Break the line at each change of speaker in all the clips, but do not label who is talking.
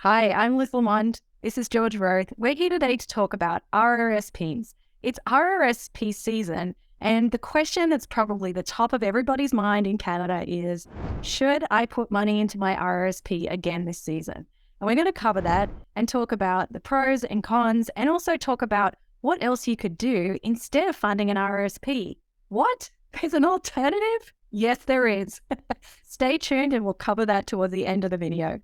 Hi, I'm Liz Lamond. This is George Roth. We're here today to talk about RRSPs. It's RRSP season, and the question that's probably the top of everybody's mind in Canada is, should I put money into my RRSP again this season? And we're going to cover that and talk about the pros and cons, and also talk about what else you could do instead of funding an RRSP. What? There's an alternative? Yes, there is. Stay tuned and we'll cover that towards the end of the video.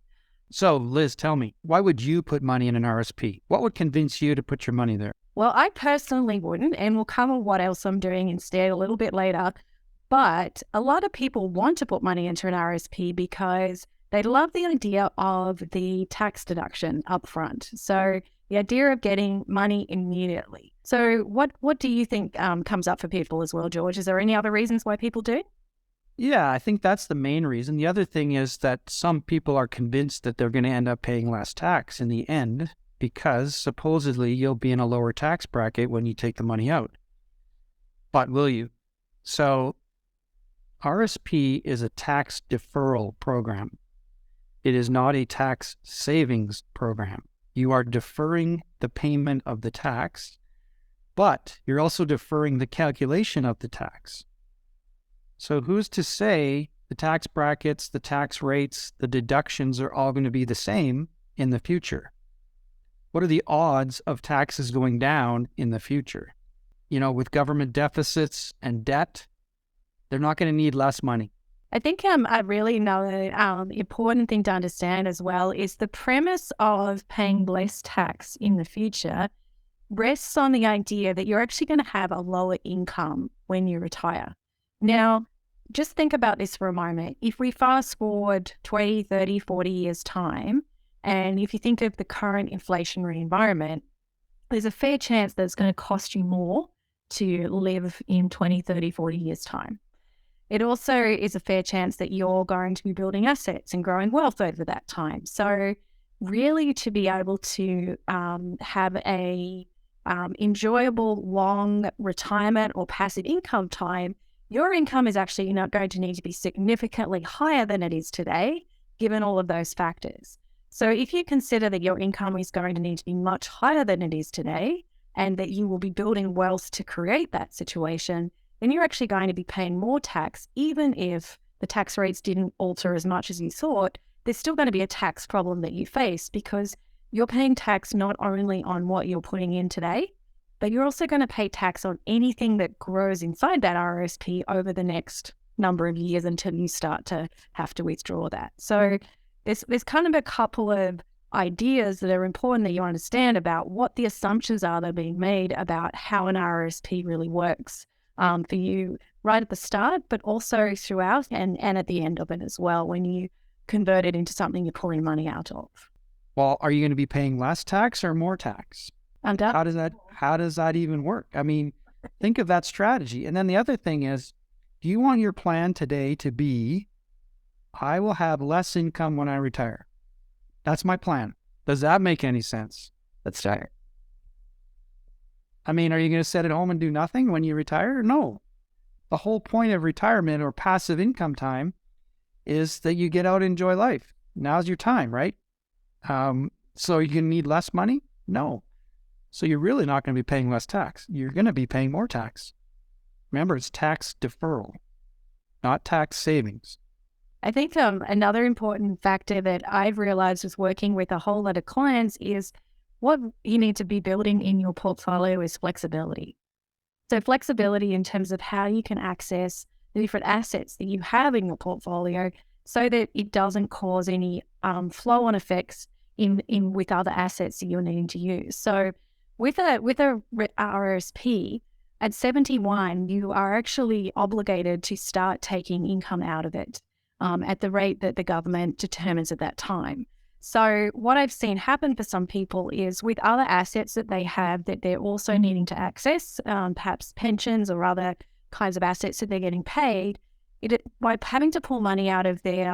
So, Liz, tell me, why would you put money in an RSP? What would convince you to put your money there?
Well, I personally wouldn't, and we'll cover what else I'm doing instead a little bit later. But a lot of people want to put money into an RSP because they love the idea of the tax deduction upfront. So the idea of getting money immediately. So what do you think comes up for people as well, George? Is there any other reasons why people do?
Yeah, I think that's the main reason. The other thing is that some people are convinced that they're going to end up paying less tax in the end because supposedly you'll be in a lower tax bracket when you take the money out. But will you? So RSP is a tax deferral program. It is not a tax savings program. You are deferring the payment of the tax, but you're also deferring the calculation of the tax. So who's to say the tax brackets, the tax rates, the deductions are all going to be the same in the future? What are the odds of taxes going down in the future? You know, with government deficits and debt, they're not going to need less money.
I think I really know the important thing to understand as well is the premise of paying less tax in the future rests on the idea that you're actually going to have a lower income when you retire. Now, just think about this for a moment. If we fast forward 20, 30, 40 years' time, and if you think of the current inflationary environment, there's a fair chance that it's going to cost you more to live in 20, 30, 40 years' time. It also is a fair chance that you're going to be building assets and growing wealth over that time. So really to be able to have a enjoyable long retirement or passive income time, your income is actually not going to need to be significantly higher than it is today, given all of those factors. So if you consider that your income is going to need to be much higher than it is today, and that you will be building wealth to create that situation, then you're actually going to be paying more tax, even if the tax rates didn't alter as much as you thought. There's still going to be a tax problem that you face because you're paying tax not only on what you're putting in today, but you're also going to pay tax on anything that grows inside that RSP over the next number of years until you start to have to withdraw that. So there's kind of a couple of ideas that are important that you understand about what the assumptions are that are being made about how an RSP really works for you right at the start, but also throughout and at the end of it as well when you convert it into something you're pulling money out of.
Well, are you going to be paying less tax or more tax? How does that even work? I mean, think of that strategy. And then the other thing is, do you want your plan today to be, I will have less income when I retire? That's my plan. Does that make any sense?
Let's start.
I mean, are you going to sit at home and do nothing when you retire? No. The whole point of retirement or passive income time is that you get out and enjoy life. Now's your time, right? So you're going to need less money? No. So you're really not going to be paying less tax. You're going to be paying more tax. Remember, it's tax deferral, not tax savings.
I think another important factor that I've realized is working with a whole lot of clients is what you need to be building in your portfolio is flexibility. So flexibility in terms of how you can access the different assets that you have in your portfolio so that it doesn't cause any flow-on effects in with other assets that you're needing to use. So with a RRSP, at 71, you are actually obligated to start taking income out of it at the rate that the government determines at that time. So what I've seen happen for some people is with other assets that they have that they're also needing to access, perhaps pensions or other kinds of assets that they're getting paid, by having to pull money out of their,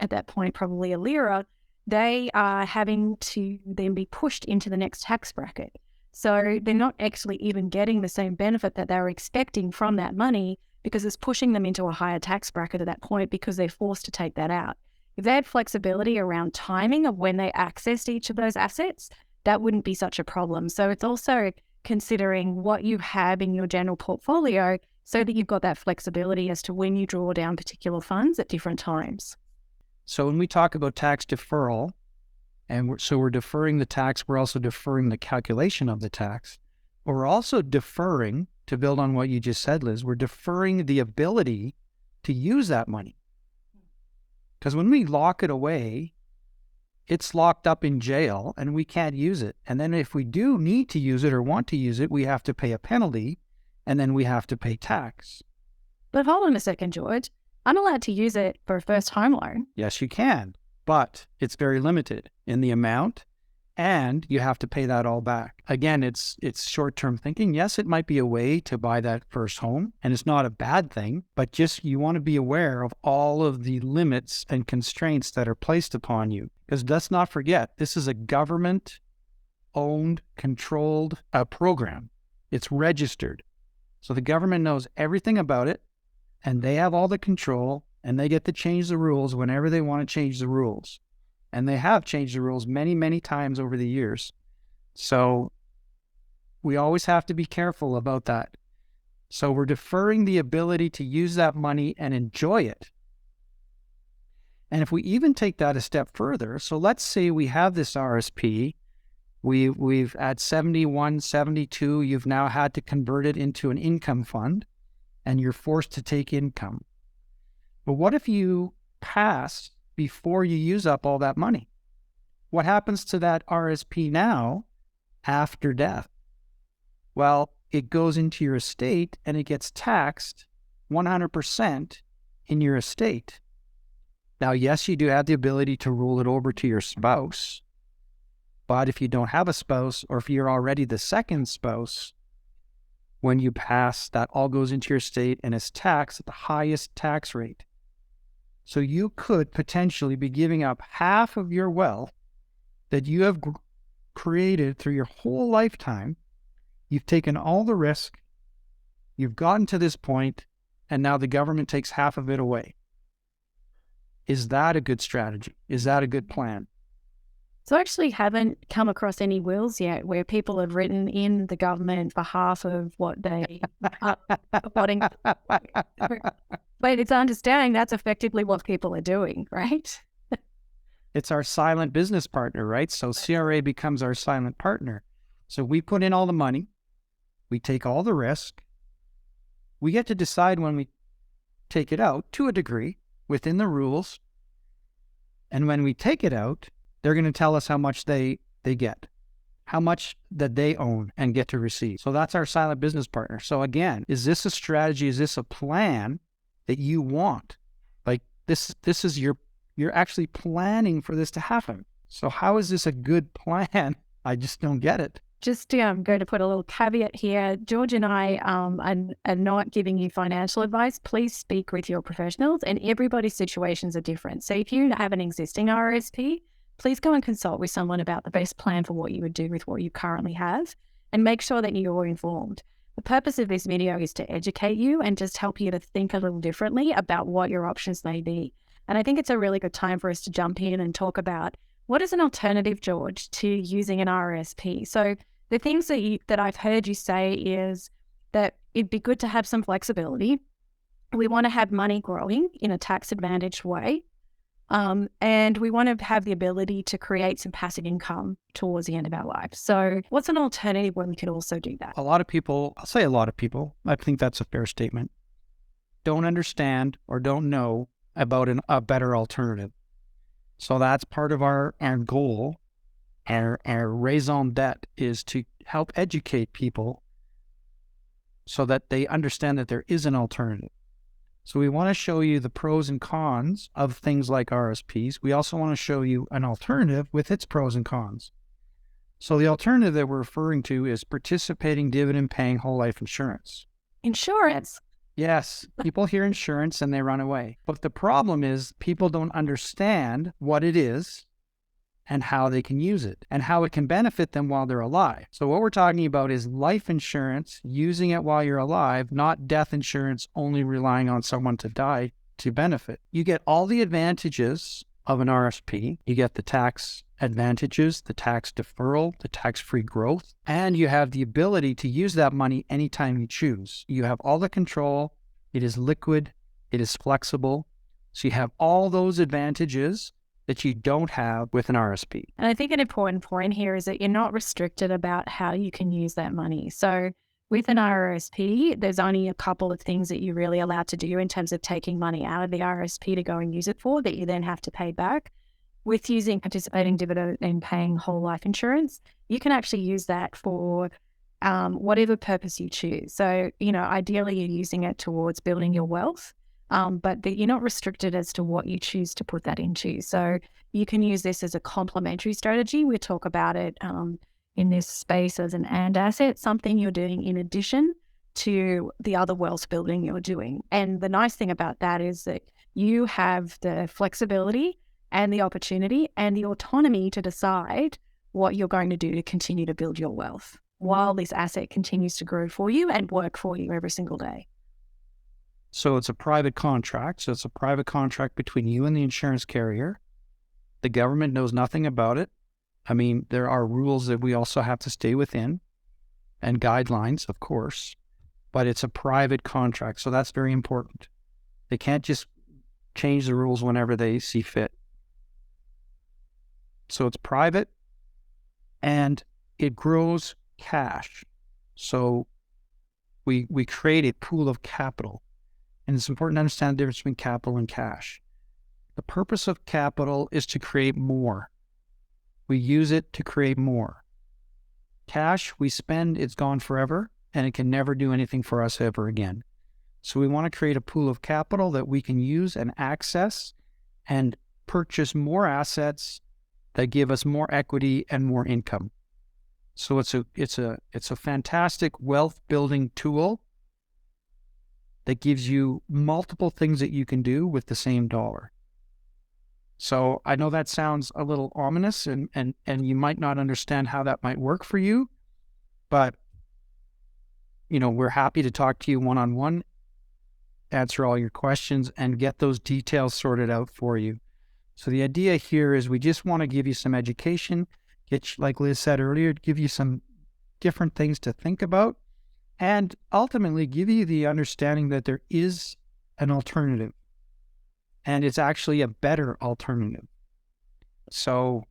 at that point, probably a lira, they are having to then be pushed into the next tax bracket. So they're not actually even getting the same benefit that they were expecting from that money because it's pushing them into a higher tax bracket at that point because they're forced to take that out. If they had flexibility around timing of when they accessed each of those assets, that wouldn't be such a problem. So it's also considering what you have in your general portfolio so that you've got that flexibility as to when you draw down particular funds at different times.
So when we talk about tax deferral, and we're deferring the tax, we're also deferring the calculation of the tax. But we're also deferring, to build on what you just said, Liz, we're deferring the ability to use that money. Because when we lock it away, it's locked up in jail and we can't use it. And then if we do need to use it or want to use it, we have to pay a penalty and then we have to pay tax.
But hold on a second, George. I'm allowed to use it for a first home loan.
Yes, you can, but it's very limited in the amount and you have to pay that all back. Again, it's short-term thinking. Yes, it might be a way to buy that first home and it's not a bad thing, but just you want to be aware of all of the limits and constraints that are placed upon you. Because let's not forget, this is a government-owned, controlled program. It's registered. So the government knows everything about it and they have all the control and they get to change the rules whenever they want to change the rules. And they have changed the rules many, many times over the years. So we always have to be careful about that. So we're deferring the ability to use that money and enjoy it. And if we even take that a step further, so let's say we have this RSP, we've at 71, 72, you've now had to convert it into an income fund and you're forced to take income. But what if you pass before you use up all that money? What happens to that RSP now after death? Well, it goes into your estate and it gets taxed 100% in your estate. Now, yes, you do have the ability to roll it over to your spouse, but if you don't have a spouse or if you're already the second spouse, when you pass, that all goes into your estate and is taxed at the highest tax rate. So you could potentially be giving up half of your wealth that you have created through your whole lifetime. You've taken all the risk, you've gotten to this point, and now the government takes half of it away. Is that a good strategy? Is that a good plan?
So I actually haven't come across any wills yet where people have written in the government for half of what they are wanting. But it's understanding that's effectively what people are doing, right?
It's our silent business partner, right? So CRA becomes our silent partner. So we put in all the money, we take all the risk, we get to decide when we take it out to a degree within the rules. And when we take it out, they're going to tell us how much they get, how much that they own and get to receive. So that's our silent business partner. So again, is this a strategy? Is this a plan that you want? Like this is you're actually planning for this to happen. So how is this a good plan? I just don't get it.
Just I'm going to put a little caveat here. George and I are not giving you financial advice. Please speak with your professionals, and everybody's situations are different. So if you have an existing RRSP, please go and consult with someone about the best plan for what you would do with what you currently have and make sure that you're informed. The purpose of this video is to educate you and just help you to think a little differently about what your options may be. And I think it's a really good time for us to jump in and talk about what is an alternative, George, to using an RRSP. So the things that I've heard you say is that it'd be good to have some flexibility. We want to have money growing in a tax-advantaged way. And we want to have the ability to create some passive income towards the end of our life. So what's an alternative when we could also do that?
A lot of people, I'll say a lot of people, I think that's a fair statement, don't understand or don't know about a better alternative. So that's part of our goal. Our raison d'etre is to help educate people so that they understand that there is an alternative. So we want to show you the pros and cons of things like RSPs. We also want to show you an alternative with its pros and cons. So the alternative that we're referring to is participating dividend paying whole life insurance.
Insurance?
Yes, people hear insurance and they run away. But the problem is people don't understand what it is and how they can use it and how it can benefit them while they're alive. So what we're talking about is life insurance, using it while you're alive, not death insurance only relying on someone to die to benefit. You get all the advantages of an RSP. You get the tax advantages, the tax deferral, the tax-free growth, and you have the ability to use that money anytime you choose. You have all the control. It is liquid. It is flexible. So you have all those advantages that you don't have with an RSP.
And I think an important point here is that you're not restricted about how you can use that money. So with an RRSP, there's only a couple of things that you're really allowed to do in terms of taking money out of the RRSP to go and use it for that you then have to pay back. With using participating dividend and paying whole life insurance, you can actually use that for whatever purpose you choose. So, ideally you're using it towards building your wealth, but you're not restricted as to what you choose to put that into. So you can use this as a complementary strategy. We talk about it in this space as an and asset, something you're doing in addition to the other wealth building you're doing. And the nice thing about that is that you have the flexibility and the opportunity and the autonomy to decide what you're going to do to continue to build your wealth while this asset continues to grow for you and work for you every single day.
So it's a private contract. So it's a private contract between you and the insurance carrier. The government knows nothing about it. I mean, there are rules that we also have to stay within and guidelines, of course, but it's a private contract. So that's very important. They can't just change the rules whenever they see fit. So it's private and it grows cash. So we create a pool of capital, and it's important to understand the difference between capital and cash. The purpose of capital is to create more. We use it to create more. Cash, we spend, it's gone forever, and it can never do anything for us ever again. So we want to create a pool of capital that we can use and access and purchase more assets that give us more equity and more income. So it's a fantastic wealth building tool that gives you multiple things that you can do with the same dollar. So I know that sounds a little ominous and you might not understand how that might work for you, but we're happy to talk to you one-on-one, answer all your questions, and get those details sorted out for you. So the idea here is we just want to give you some education, like Liz said earlier, give you some different things to think about, and ultimately give you the understanding that there is an alternative, and it's actually a better alternative. So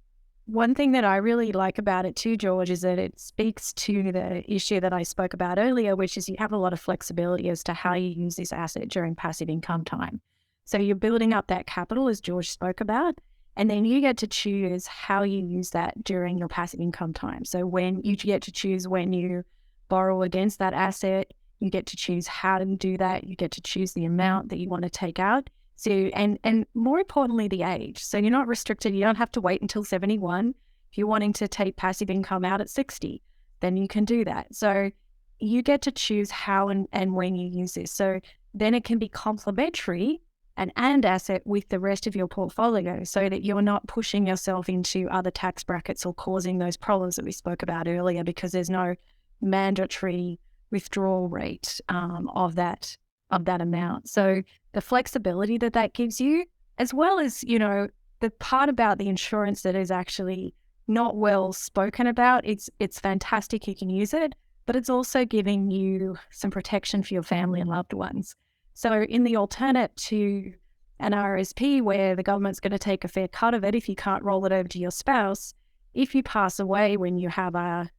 one thing that I really like about it too, George, is that it speaks to the issue that I spoke about earlier, which is you have a lot of flexibility as to how you use this asset during passive income time. So you're building up that capital, as George spoke about, and then you get to choose how you use that during your passive income time. So when you get to choose when you borrow against that asset, you get to choose how to do that, you get to choose the amount that you want to take out. So, and more importantly, the age. So you're not restricted. You don't have to wait until 71. If you're wanting to take passive income out at 60, then you can do that. So you get to choose how and when you use this. So then it can be complementary and asset with the rest of your portfolio so that you're not pushing yourself into other tax brackets or causing those problems that we spoke about earlier, because there's no mandatory withdrawal rate of that amount. So the flexibility that gives you, as well as, the part about the insurance that is actually not well spoken about, it's fantastic, you can use it, but it's also giving you some protection for your family and loved ones. So in the alternate to an RRSP where the government's going to take a fair cut of it if you can't roll it over to your spouse, if you pass away when you have a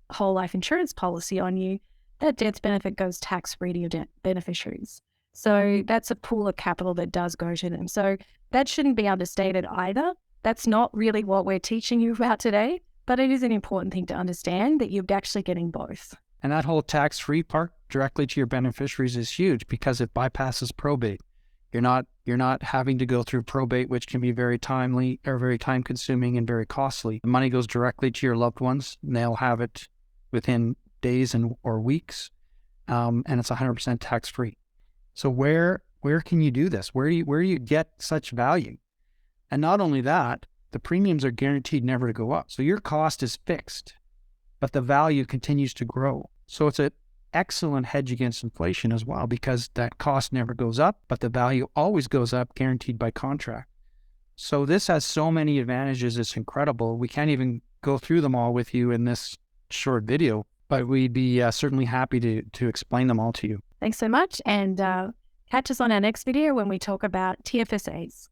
whole life insurance policy on you, that death benefit goes tax-free to your beneficiaries. So that's a pool of capital that does go to them. So that shouldn't be understated either. That's not really what we're teaching you about today, but it is an important thing to understand that you're actually getting both.
And that whole tax-free part directly to your beneficiaries is huge because it bypasses probate. You're not having to go through probate, which can be very timely or very time-consuming and very costly. The money goes directly to your loved ones, and they'll have it within days or weeks, and it's 100% tax-free. So where can you do this? Where do you get such value? And not only that, the premiums are guaranteed never to go up. So your cost is fixed, but the value continues to grow. So it's an excellent hedge against inflation as well, because that cost never goes up, but the value always goes up, guaranteed by contract. So this has so many advantages. It's incredible. We can't even go through them all with you in this short video, but we'd be certainly happy to explain them all to you.
Thanks so much. And catch us on our next video when we talk about TFSAs.